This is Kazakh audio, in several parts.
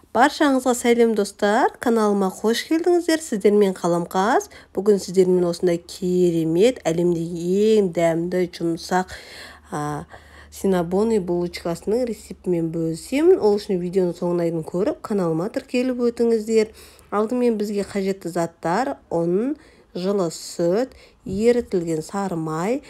Баршаңызға сәлем достар, каналыма қош келдіңіздер. Сіздермен Қаламқас. Бүгін сіздермен осындай керемет, әлемдегі ең дәмді, жұмсақ синабоны булочкасының рецептімен бөлісемін. Ол үшін видеоның соңына дейін көріп, каналыма тіркеліп өтіңіздер. Алдымен бізге қажетті заттар: ұн, жылы сүт, ерітілген сары май,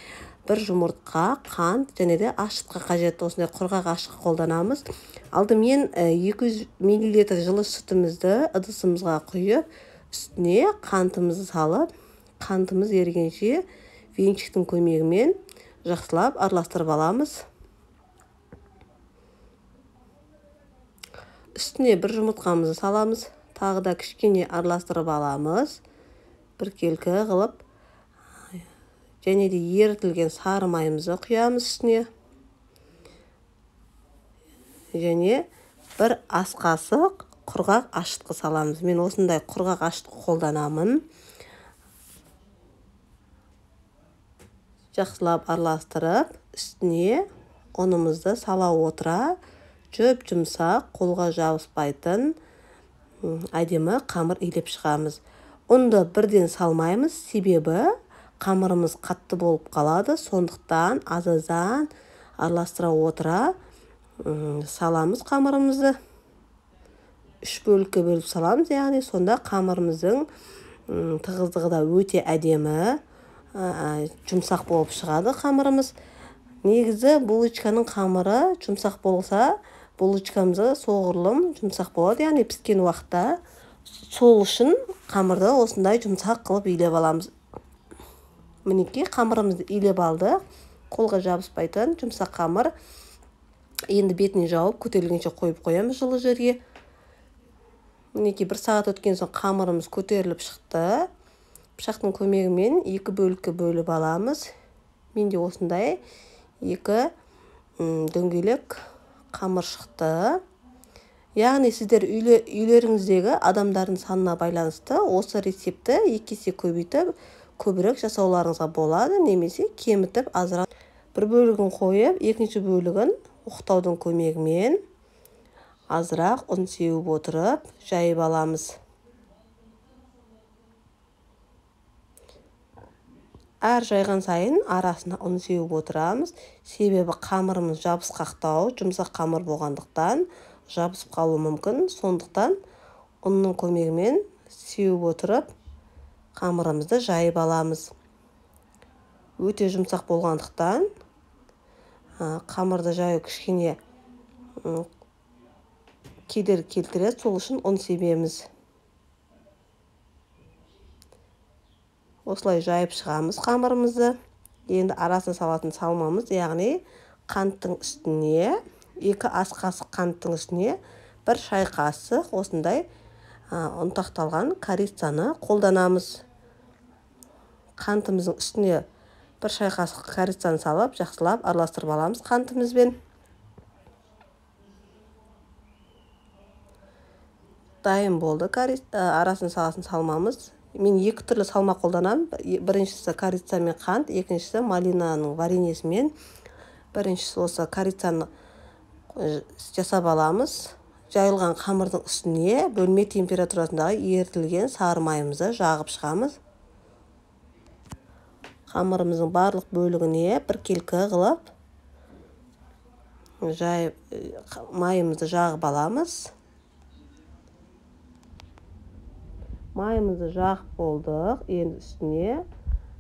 бір жұмыртқа, қант және де ашытқы қажет. Осындай құрғақ ашытқы қолданамыз. Алдымен 200 мл жылы сүтімізді ыдысымызға құйып, үстіне қантымызды салып, қантымыз ергенше венчиктің көмегімен жақсылап араластырып аламыз. Үстіне бір жұмыртқамызды саламыз, тағы да кішкене араластырып аламыз. Біркелкі қылып, және де ерітілген сары майымызды құямыз үстіне. Және бір ас қасық құрғақ ашытқы саламыз. Мен осындай құрғақ ашытқы қолданамын. Жақсылап араластырып, үстіне ұнымызды сала отыра, жұмсақ, қолға жабыспайтын әдемі қамыр илеп шығамыз. Ұнды бірден салмаймыз, себебі қамырымыз қатты болып қалады. Сондықтан азазан араластыра отыра саламыз қамырымызды. 3 бөлікке бөліп саламыз, яғни сонда қамырымыздың тығыздығы да өте әдемі, жұмсақ болып шығады қамырымыз. Негізі булочканың қамыры жұмсақ болса, булочкамызы соғұрлым жұмсақ болады, яғни піскен уақытта. Сол үшін қамырды осындай жұмсақ қылып илеп аламыз. Мінекей қамырымызды илеп алды. Қолға жабыспайтын жұмсақ қамыр. Енді бетіне жауып, көтерілгенше қойып қоямыз жылы жерге. Мінекей 1 сағат өткен соң қамырымыз көтеріліп шықты. Пышақтың көмегімен 2 бөлікке бөліп аламыз. Менде осындай 2 дөңгелек қамыр шықты. Яғни сіздер үйлеріңіздегі адамдардың санына байланысты осы рецепті 2 есе көбейтіп, көбірек жасауларыңызға болады, немесе кемітіп азырақ. Бір бөлігін қойып, екінші бөлігін оқтаудың көмегімен азырақ ұн сеуіп отырып, жайып аламыз. Әр жайған сайын арасына ұн сеуіп отырамыз. Себебі қамырымыз жабысқақтау, жұмсақ қамыр болғандықтан жабысып қалуы мүмкін. Сондықтан ұнның көмегімен сеуіп отырып, қамырымызды жайып аламыз. Өте жұмсақ болғандықтан қамырды жаю кішкене кедергі келтіреді, сол үшін ұн себеміз. Осылай жайып шығамыз қамырымызды. Енді арасына салатын салмамыз, яғни қанттың үстіне, 2 ас қасық қанттың үстіне 1 шай қасық осындай ұнтақталған корицаны қолданамыз. Қантымыздың үстіне 1 шай қасық корицаны салып, жақсылап араластырып аламыз қантымызбен. Дайын болды арасына салатын салмамыз. Мен 2 түрлі салма қолданамын. Біріншісі корица мен қант, екіншісі малинаның вареньесімен. Біріншісі осы корицаны жасап аламыз. Жайылған қамырдың үстіне бөлме температурасындағы ерітілген сары майымызды жағып шығамыз. Қамырымыздың барлық бөлігіне біркелкі қылып майымызды жағып аламыз. Майымызды жағып болдық. Енді үстіне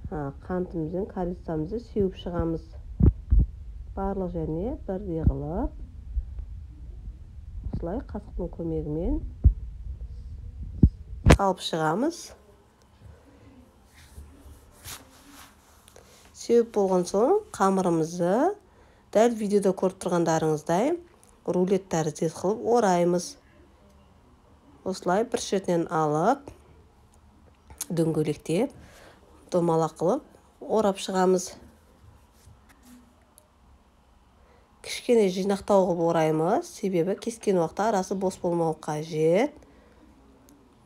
қантымызбен корицамызды сеуіп шығамыз. Барлық жеріне бірдей қылып, осылай қасықтың көмегімен салып шығамыз. Сеуіп болған соң қамырымызды дәл видеода көріп тұрғандарыңыздай рулет тәріздес қылып ораймыз. Осылай бір шетінен алып, дөңгелектеп, домалақ қылып орап шығамыз. Кішкене жинақтау қылып ораймыз, себебі кескен уақытта арасы бос болмау қажет.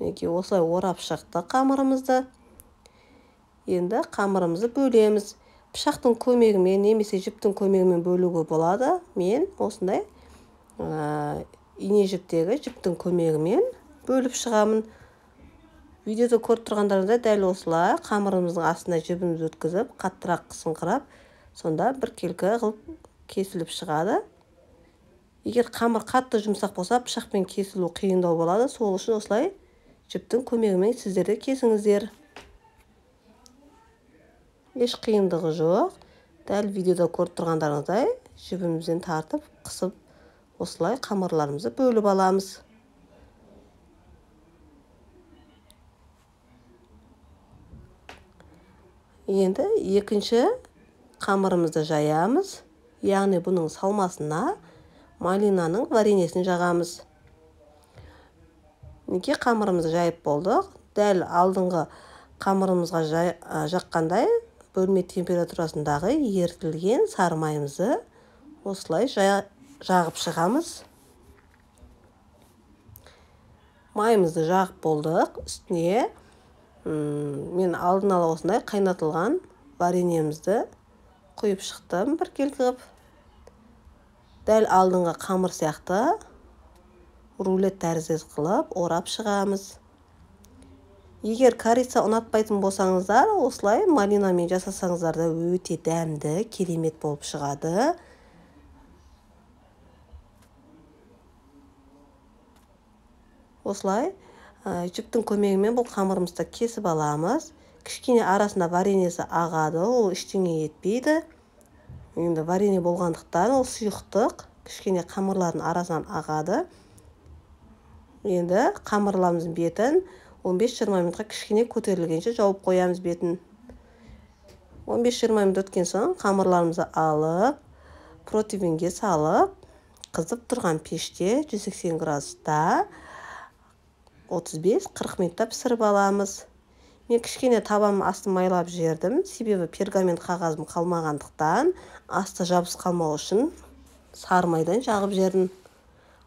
Осылай орап шықты қамырымызды. Енді қамырымызды бөлеміз. Пышақтың көмегімен немесе жіптің көмегімен бөлуге болады. Мен осындай ине жіптегі жіптің көмегімен бөліп шығамын. Видеода көріп тұрғандарыңыздай дәл осылай қамырымыздың астына жібімізді өткізіп, қаттырақ қысыңқырап, сонда біркелкі қылып кесіліп шығады. Егер қамыр қатты жұмсақ болса, пышақпен кесілу қиындау болады. Сол үшін осылай жіптің көмегімен сіздер де кесіңіздер. Еш қиындығы жоқ. Дәл видеода көріп тұрғандарыңыздай жібімізден тартып, қысып, осылай қамырларымызды бөліп аламыз. Енді екінші қамырымызды жаямыз. Яғни бұның салмасына малинаның варенесін жағамыз. Неке қамырымызды жайып болдық. Дәл алдыңғы қамырымызға жаққандай бөлме температурасындағы ерітілген сары майымызды осылай жағып шығамыз. Майымызды жағып болдық. Үстіне мен алдын ала осындай қайнатылған варенемізді құйып шықтым біркелкі қылып. Дәл алдыңғы қамыр сияқты рулет тәріздес қылып орап шығамыз. Егер корица ұнатпайтын болсаңыздар, осылай малинамен жасасаңыздар да өте дәмді, керемет болып шығады. Осылай жіптің көмегімен бұл қамырымызды кесіп аламыз. Кішкене арасында варенесі ағады, ол ештеңе етпейді. Енді варене болғандықтан ол сұйықтық кішкене қамырлардың арасынан ағады. Енді қамырларымыздың бетін 15-20 минутқа кішкене көтерілгенше жауып қоямыз бетін. 15-20 минут өткен соң қамырларымызды алып, противенге салып, қызып тұрған пеште 180 градуста 35-40 минутта пісіріп аламыз. Мен кішкене табам астын майлап жердім, себебі пергамент қағазым қалмағандықтан, асты жабыс қалмау үшін сары майдан жағып жердім.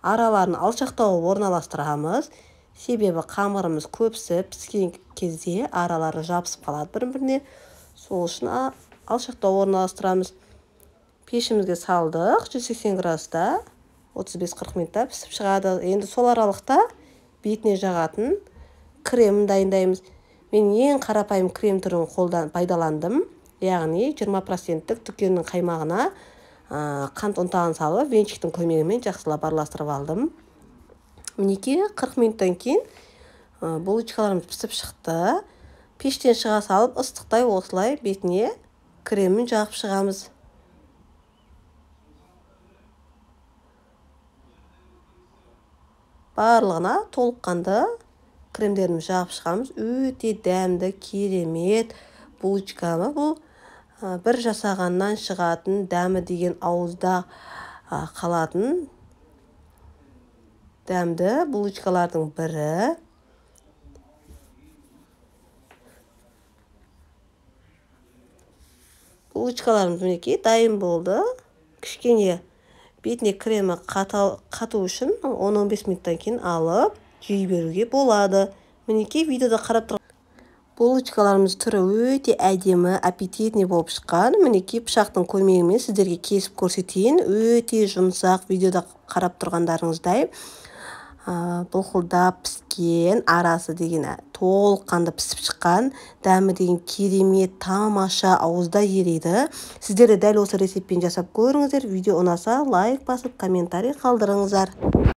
Араларын алшақтау орналастырамыз, себебі қамырымыз көпсі піскен кезде аралары жабысып қалады бір-біріне. Сол үшін алшақтау орналастырамыз. Пешімізге салдық, 180 градуста 35-40 минутта пісіп шығады. Енді сол аралықта бетіне жағатын кремін дайындаймыз. Мен ең қарапайым крем түрін пайдаландым. Яғни 20%-тік дүкеннің қаймағына қант ұнтағын салып, венчиктің көмегімен жақсылап араластырып алдым. Мінеке 40 минуттан кейін булочкаларымыз пісіп шықты. Пештен шыға салып, ыстықтай осылай бетіне кремін жағып шығамыз. Барлығына толыққанды кремдеріміз жағып шығамыз. Өте дәмді, керемет булочкамы бұл. Бір жасағаннан шығатын дәмі деген ауызда қалатын дәмді булочкалардың бірі. Булочкаларымыз мінекей дайын болды. Кішкене бетіне кремі қату үшін 10-15 минуттан кейін алып, жей беруге болады. Мінекей видеода қарап тұрған булочкаларымыз түрі өте әдемі, аппетитный болып шыққан. Мінекей пышақтың көмегімен сіздерге кесіп көрсетейін. Өте жұмсақ, видеода қарап тұрғандарыңыздай бұлқылдап піскен, арасы деген толыққанды пісіп шыққан, дәмі деген керемет, тамаша, ауызда ериді. Сіздер де дәл осы рецептпен жасап көріңіздер. Видео ұнаса лайк басып, комментарий қалдырыңыздар.